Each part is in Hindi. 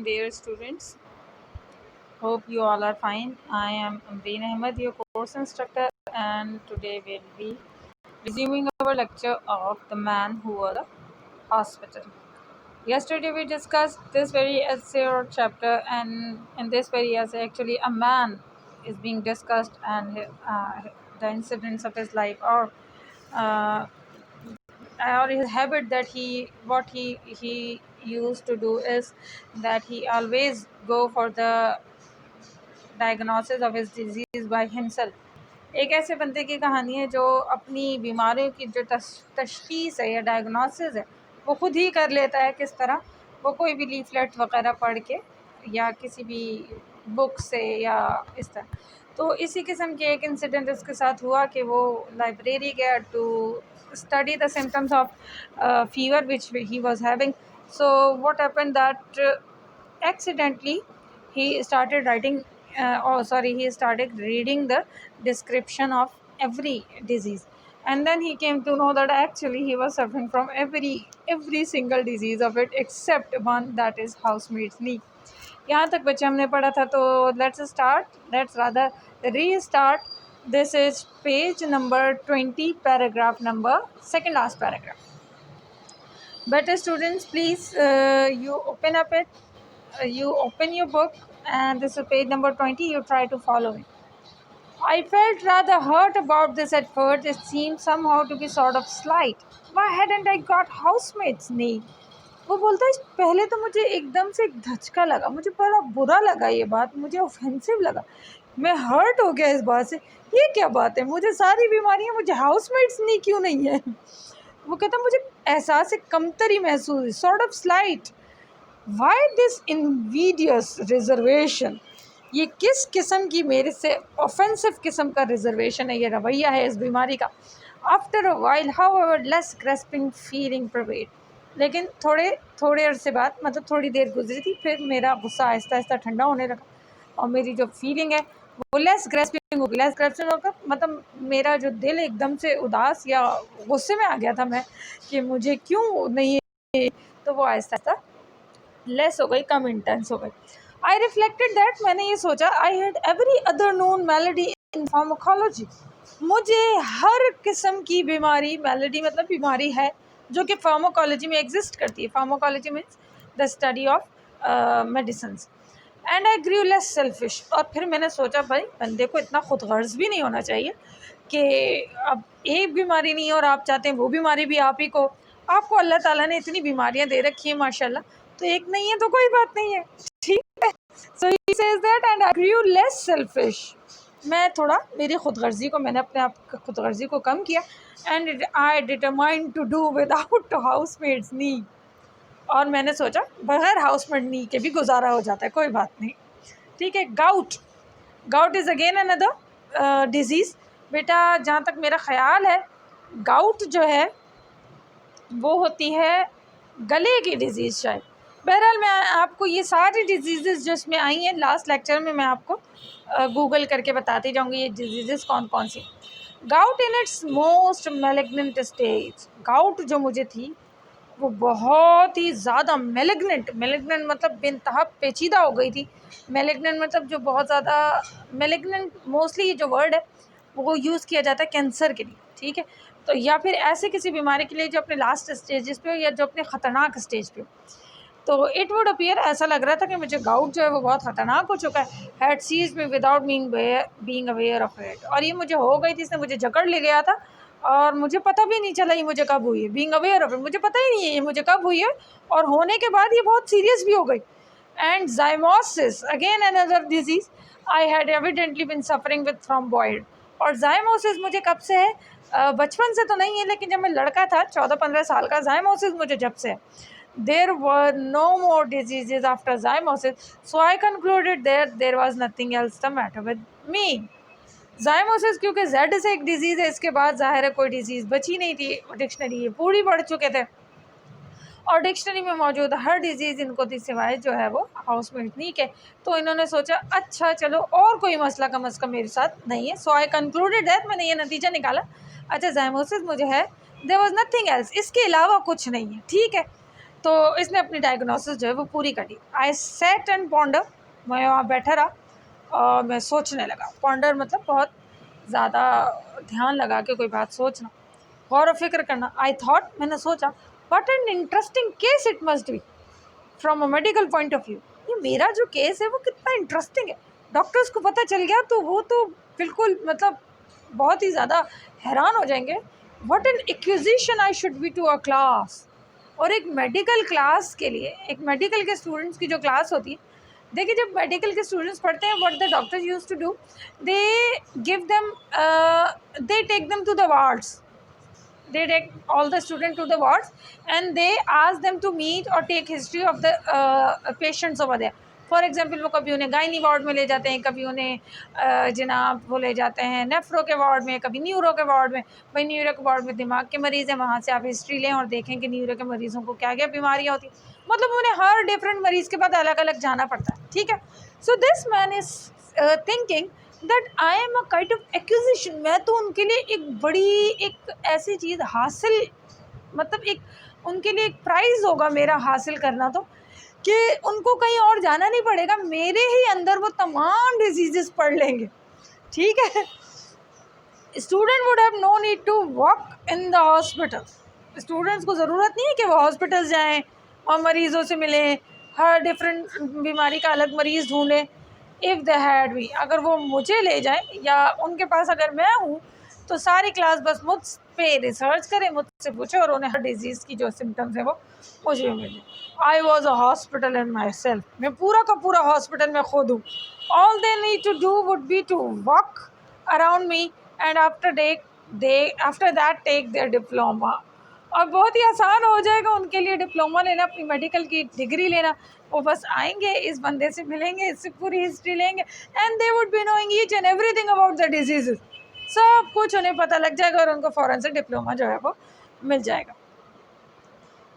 morning, dear students. Hope you all are fine. I am Amreen Ahmed, your course instructor, and today we'll be resuming our lecture of The Man Who Was a Hospital. Yesterday we discussed this very essay or chapter, and in this very essay, actually, a man is being discussed, and the incidents of his life, uh, or his habit, that he used to do is that he always go for the diagnosis of his disease by himself। एक ऐसे बंदे की कहानी है जो अपनी बीमारियों की जो तशखीस है या डायग्नोसिस है वो खुद ही कर लेता है। किस तरह? वो कोई भी लीफलेट वगैरह पढ़ के या किसी भी बुक से या इस तरह। तो इसी किस्म के एक इंसिडेंट उसके साथ हुआ कि वो लाइब्रेरी गया to study the symptoms of fever which he was having. So what happened that accidentally he started writing he started reading the description of every disease, and then he came to know that actually he was suffering from every single disease of it except one, that is housemaid's knee। यहाँ तक बच्चे हमने पढ़ा था। तो let's rather restart। This is page number 20, paragraph number second last paragraph। Better students, please you open up it, you open your book, and this is page number 20. You try to follow it। I felt rather hurt about this at first. It seemed somehow to be sort of slight. Why hadn't I got housemaid's knee? वो बोलता है पहले तो मुझे एकदम से एक धचका लगा, मुझे बड़ा बुरा लगा, ये बात मुझे ऑफेंसिव लगा, मैं हर्ट हो गया इस बात से। ये क्या बात है, मुझे सारी बीमारियां, मुझे हाउसमेट्स नहीं क्यों नहीं है? वो कहता मुझे एहसास कमतरी महसूस, sort of slight. Why this invidious reservation? ये किस किस्म की मेरे से ऑफेंसिव किस्म का रिजर्वेशन है, ये रवैया है इस बीमारी का। After a while however less grasping feeling prevailed. लेकिन थोड़े अरसे बाद, मतलब थोड़ी देर गुजरी थी, फिर मेरा गुस्सा आहिस्ता आहिस्ता ठंडा होने लगा और मेरी जो फीलिंग है वो लेस ग्रेस्पिंग हो गई। लेस ग्रेस्पिंग होकर मतलब मेरा जो दिल एकदम से उदास या गुस्से में आ गया था मैं कि मुझे क्यों नहीं है, तो वो आहिस्ता आहिस्ता लेस हो गई, कम इंटेंस हो गई। आई रिफ्लेक्टेड दैट, मैंने ये सोचा, I had every other known melody in pharmacology. मुझे हर किस्म की बीमारी, मेलोडी मतलब बीमारी है जो कि फार्माकोलॉजी में एग्जिस्ट करती है। Pharmacology means the study of medicines. And I grew less selfish. और फिर मैंने सोचा भाई बंदे को इतना खुद गर्ज भी नहीं होना चाहिए कि अब एक बीमारी नहीं है और आप चाहते हैं वो बीमारी भी आप ही को। आपको अल्लाह ताला ने इतनी बीमारियां दे रखी है माशाल्लाह, तो एक नहीं है तो कोई बात नहीं है, ठीक है। So he says that and I grew less selfish. मैं थोड़ा मेरी खुदगर्जी को, मैंने अपने आप खुदगर्जी को कम किया। And I determined to do without housemaids नी। और मैंने सोचा बगैर हाउसमेड नी के भी गुजारा हो जाता है, कोई बात नहीं, ठीक है। Gout is again another disease. बेटा जहाँ तक मेरा ख़्याल है गाउट जो है वो होती है गले की डिज़ीज़ शायद। बहरहाल मैं आपको ये सारी डिजीज़ जो इसमें आई हैं लास्ट लेक्चर में मैं आपको गूगल करके बताती जाऊँगी ये डिजीज़ कौन कौन सी। Gout in its most malignant stage. Gout जो मुझे थी वो बहुत ही ज़्यादा मेलिग्नेंट मतलब बेइंतहा पेचीदा हो गई थी। मेलिग्नेंट मतलब जो बहुत ज़्यादा, मेलिग्नेंट मोस्टली ये जो वर्ड है वो यूज़ किया जाता है कैंसर के लिए, ठीक है। तो या फिर ऐसे किसी बीमारी के लिए जो अपने लास्ट स्टेजेस पे हो या जो अपने ख़तरनाक स्टेज पे हो। तो इट वुड अपीयर, ऐसा लग रहा था कि मुझे गाउट जो है वो बहुत ख़तरनाक हो चुका है। हैड सीज में without being aware of it. और ये मुझे हो गई थी, इसने मुझे जकड़ ले गया था और मुझे पता भी नहीं चला ये मुझे कब हुई है। बीइंग अवेयर ऑफ इट, मुझे पता ही नहीं है ये मुझे कब हुई है, और होने के बाद ये बहुत सीरियस भी हो गई। And zymosis again another disease I had evidently been suffering with from boyhood. और ज़ाइमोसिस मुझे कब से है? बचपन से तो नहीं है, लेकिन जब मैं लड़का था 14-15 साल का, ज़ाइमोसिस मुझे जब से है। There were no more diseases after zymosis, so I concluded there was nothing else the matter with me। zymosis क्योंकि Z से एक डिजीज़ है, इसके बाद ज़ाहिर है कोई डिजीज़ बची नहीं थी। डिक्शनरी ये पूरी पढ़ चुके थे और डिक्शनरी में मौजूद हर डिजीज़ इनको थी सिवाय जो है वो हाउसमेट नी के। तो इन्होंने सोचा अच्छा चलो और कोई मसला कम अज़ कम मेरे साथ नहीं है। सो आई कंक्लूडेड दैट, मैंने ये नतीजा निकाला, अच्छा ज़ाइमोसिस मुझे है, देयर वाज नथिंग एल्स, इसके अलावा कुछ नहीं है, ठीक है। तो इसने अपनी डायग्नोसिस जो है वो पूरी करी। आई सेट एंड पॉन्डर, मैं वहाँ बैठा रहा और मैं सोचने लगा। पॉन्डर मतलब बहुत ज़्यादा ध्यान लगा के कोई बात सोचना, गौर व फिक्र करना। आई थॉट, मैंने सोचा, what an interesting case it must be from a medical point of view. ये मेरा जो केस है वो कितना इंटरेस्टिंग है, डॉक्टर्स को पता चल गया तो वो तो बिल्कुल मतलब बहुत ही ज़्यादा हैरान हो जाएंगे। What an acquisition I should be to a class. और एक मेडिकल क्लास के लिए, एक मेडिकल के स्टूडेंट्स की जो क्लास होती है, देखिए जब मेडिकल के स्टूडेंट्स पढ़ते हैं, what the doctors used to do, they give them, they take them to the wards, they take all the student to the wards and they ask them to meet or take history of the patients over there. For example वो कभी उन्हें गायनी वार्ड में ले जाते हैं, कभी उन्हें जनाब वो ले जाते हैं नेफ्रो के वार्ड में, कभी न्यूरो के वार्ड में। भाई न्यूरो के वार्ड में दिमाग के मरीज़ हैं, वहाँ से आप हिस्ट्री लें और देखें कि न्यूरो के मरीज़ों को क्या क्या बीमारियाँ होती हैं। मतलब उन्हें हर डिफरेंट मरीज़ के बाद अलग अलग जाना पड़ता है, ठीक है। So this man is thinking that I am a kind of acquisition. मैं तो उनके लिए एक बड़ी एक ऐसी चीज़ हासिल, मतलब एक उनके लिए एक प्राइज़ होगा मेरा हासिल करना, तो कि उनको कहीं और जाना नहीं पड़ेगा, मेरे ही अंदर वो तमाम डिजीज़ पढ़ लेंगे, ठीक है। Student would have no need to walk in the hospital. Students को ज़रूरत नहीं है कि वो हॉस्पिटल जाएँ और मरीज़ों से मिलें, हर डिफरेंट बीमारी का अलग मरीज़ ढूंढें। इफ़ दे हैड मी, अगर वो मुझे ले जाएं या उनके पास अगर मैं हूँ, तो सारी क्लास बस मुझ पे रिसर्च करें, मुझसे पूछे और उन्हें हर डिजीज़ की जो सिम्टम्स है वो मुझे मिले। I was a hospital in myself, मैं पूरा का पूरा हॉस्पिटल में खुद हूँ। All they need to do would be to walk around me and after that take their diploma. और बहुत ही आसान हो जाएगा उनके लिए डिप्लोमा लेना, अपनी मेडिकल की डिग्री लेना। वो बस आएंगे, इस बंदे से मिलेंगे, इससे पूरी हिस्ट्री लेंगे and they would be knowing each and everything about the disease. सब कुछ उन्हें पता लग जाएगा और उनको फ़ौरन से डिप्लोमा जो है वो मिल जाएगा।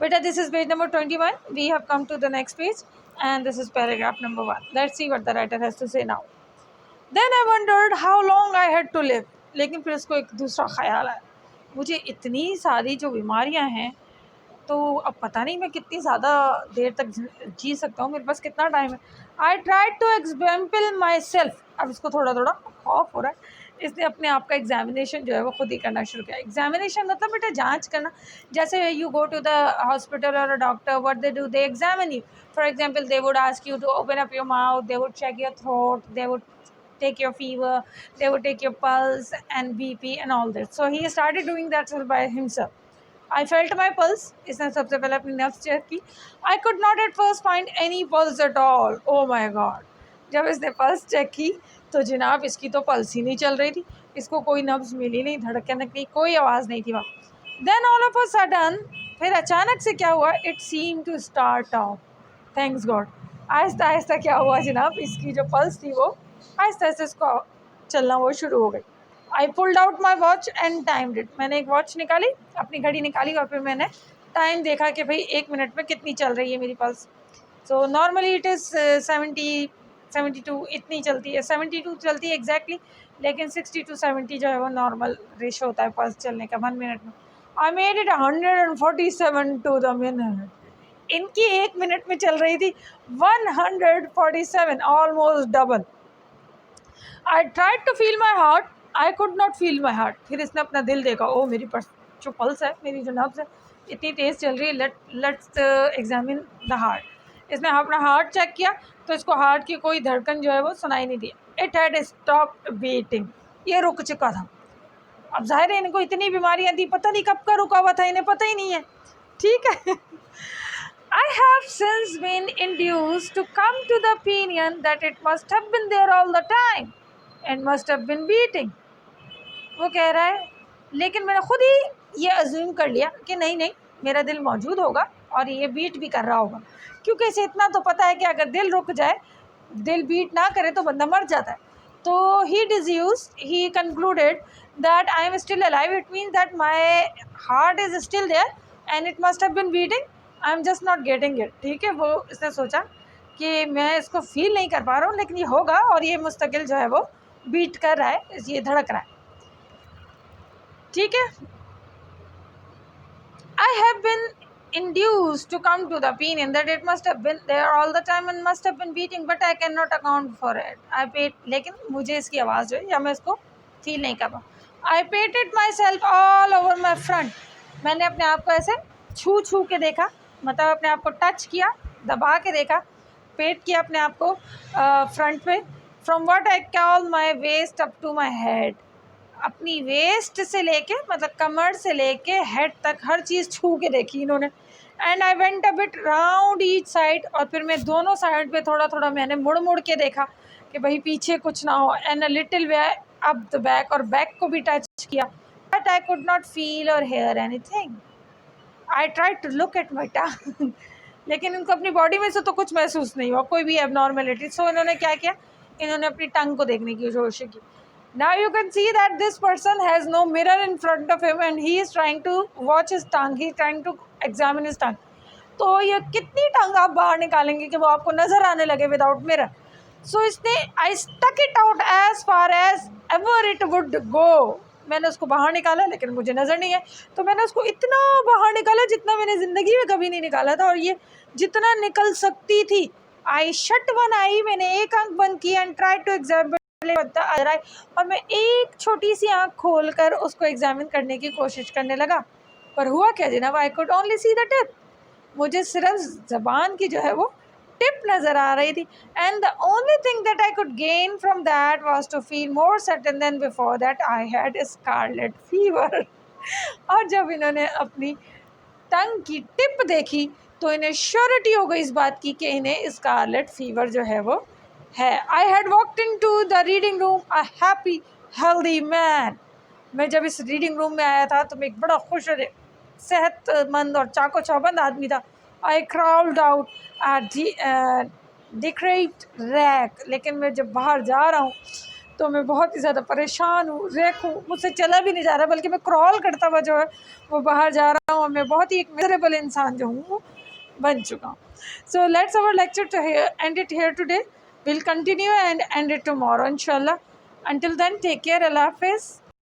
बेटा this is page number 21, we have come to the next page and this is paragraph number 1। Let's see what the writer has to say now. Then I wondered how long I had to live. लेकिन फिर उसको एक दूसरा ख्याल आया, मुझे इतनी सारी जो बीमारियां हैं, तो अब पता नहीं मैं कितनी ज़्यादा देर तक जी सकता हूँ, मेरे पास कितना टाइम है। I tried to example myself. अब इसको थोड़ा थोड़ा खौफ हो रहा है, इसने अपने आप का एग्जामिनेशन जो है वो खुद ही करना शुरू किया। एग्जामिनेशन मतलब बेटा जांच करना। जैसे you go to the hospital और a doctor, what they do, they examine you. For example they would ask you to open up your mouth, they would check your throat, they would take your fever, they would take your pulse and BP and all that. So he started doing that by himself. I felt my pulse. इसने सबसे पहले अपनी नब्ज़ चेक की। I could not at first find any pulse at all. Oh my God! जब इसने पल्स चेक की तो जनाब इसकी तो पल्स ही नहीं चल रही थी, इसको कोई नब्ज़ मिली नहीं, धड़कन नहीं, कोई आवाज़ नहीं थी वहाँ। Then all of a sudden, फिर अचानक से क्या हुआ? It seemed to start off. Thanks God. Aahista Aahista क्या हुआ जनाब, इसकी जो पल्स थी वो आहिस्ता आहिस्ता इसको चलना वो शुरू हो गई। I pulled out my watch and timed it. मैंने एक वॉच निकाली, अपनी घड़ी निकाली और फिर मैंने टाइम देखा कि भाई 1 मिनट में कितनी चल रही है मेरी pulse. So normally it is 72 इतनी चलती है, 72 चलती है एग्जैक्टली, लेकिन 60 to 70 जो है वो नॉर्मल रेशो होता है पल्स चलने का 1 मिनट में। I made it 147 to the minute. इनकी 1 मिनट में चल रही थी 147, almost double. I tried to feel my heart, I could not feel my heart. फिर इसने अपना दिल देखा, ओ मेरी जो पल्स है, मेरी जो नब्ज़ है इतनी तेज़ चल रही है, लेट्स एग्जामिन द हार्ट। इसने अपना हार्ट चेक किया तो इसको हार्ट की कोई धड़कन जो है वो सुनाई नहीं दी। इट हैड स्टॉप्ड बीटिंग, ये रुक चुका था। अब जाहिर है इनको इतनी बीमारियां थी, पता नहीं कब का रुका हुआ था, इन्हें पता ही नहीं है, ठीक है। I have since been induced to come to the opinion that it must have been there all the time and must have been beating. वो कह रहा है लेकिन मैंने खुद ही ये अज्यूम कर लिया कि नहीं नहीं, मेरा दिल मौजूद होगा और ये बीट भी कर रहा होगा, क्योंकि इसे इतना तो पता है कि अगर दिल रुक जाए, दिल बीट ना करे तो बंदा मर जाता है। तो he concluded that I am still alive. It means that my heart is still there and it must have been beating. I am just not getting it. ठीक है, वो इसने सोचा कि मैं इसको फील नहीं कर पा रहा हूँ, लेकिन ये होगा और ये मुस्तकिल जो है वो बीट कर रहा है, ये धड़क रहा है, ठीक है। I have been induced to come to the opinion that it must have been there all the time and must have been beating, but I cannot account for it. I paid, लेकिन मुझे इसकी आवाज़ जो है या मैं इसको फील नहीं कर पाऊँ। I pated myself all over my front. मैंने अपने आप को ऐसे छू छू के देखा, मतलब अपने आप को टच किया, दबा के देखा, पेट किया अपने आप को फ्रंट पे। From what I call my waist up to my head. अपनी वेस्ट से लेके मतलब कमर से लेके हेड तक हर चीज़ छू के देखी इन्होंने। And I went a bit round each side, और फिर मैं दोनों साइड पे थोड़ा थोड़ा मैंने मुड़ मुड़ के देखा कि भाई पीछे कुछ ना हो। And a little way up the back, और बैक को भी टच किया, but I could not feel or hear anything. I try to look at my tongue लेकिन उनको अपनी बॉडी में से तो कुछ महसूस नहीं हुआ, कोई भी एबनॉर्मेलिटी। सो इन्होंने क्या किया, इन्होंने अपनी टंग को देखने की कोशिश की। Now you can see that this person has no mirror in front of him and he is trying to watch his tongue. He is trying to examine his tongue. तो ये कितनी टंग आप बाहर निकालेंगे कि वो आपको नज़र आने लगे विदाउट मिरर। सो इसने I stuck it out as far as ever it would go. मैंने उसको बाहर निकाला लेकिन मुझे नज़र नहीं है, तो मैंने उसको इतना बाहर निकाला जितना मैंने ज़िंदगी में कभी नहीं निकाला था, और ये जितना निकल सकती थी। आई शट वन आई, मैंने एक आंख बंद की एंड ट्राई टू एग्जामिन, और मैं एक छोटी सी आंख खोलकर उसको एग्जामिन करने की कोशिश करने लगा। पर हुआ क्या जनाब, I could only see the tip. मुझे सिर्फ ज़बान की जो है वो टिप नज़र आ रही थी। And the only thing that I could gain from that was to feel more certain than before that I had scarlet fever. और जब इन्होंने अपनी टंग की टिप देखी तो इन्हें श्योरिटी हो गई इस बात की कि इन्हें स्कारलेट फीवर जो है वो है। I had walked into the reading room a happy healthy man. मैं जब इस रीडिंग रूम में आया था तो मैं एक बड़ा खुश और सेहतमंद और चाको चौबंद आदमी था। आई क्राउल्ड आउट एट डिक्रेट रैक। लेकिन मैं जब बाहर जा रहा हूँ तो मैं बहुत ही ज़्यादा परेशान हूँ, रैक हूँ, मुझसे चला भी नहीं जा रहा, बल्कि मैं क्रॉल करता हुआ जो है वो बाहर जा रहा हूँ, और मैं बहुत ही एक मिजरेबल इंसान जो हूँ बन चुका हूँ। So let's our lecture to end it here today. We'll continue and end it tomorrow, inshallah. Until then, take care. Allah Hafiz.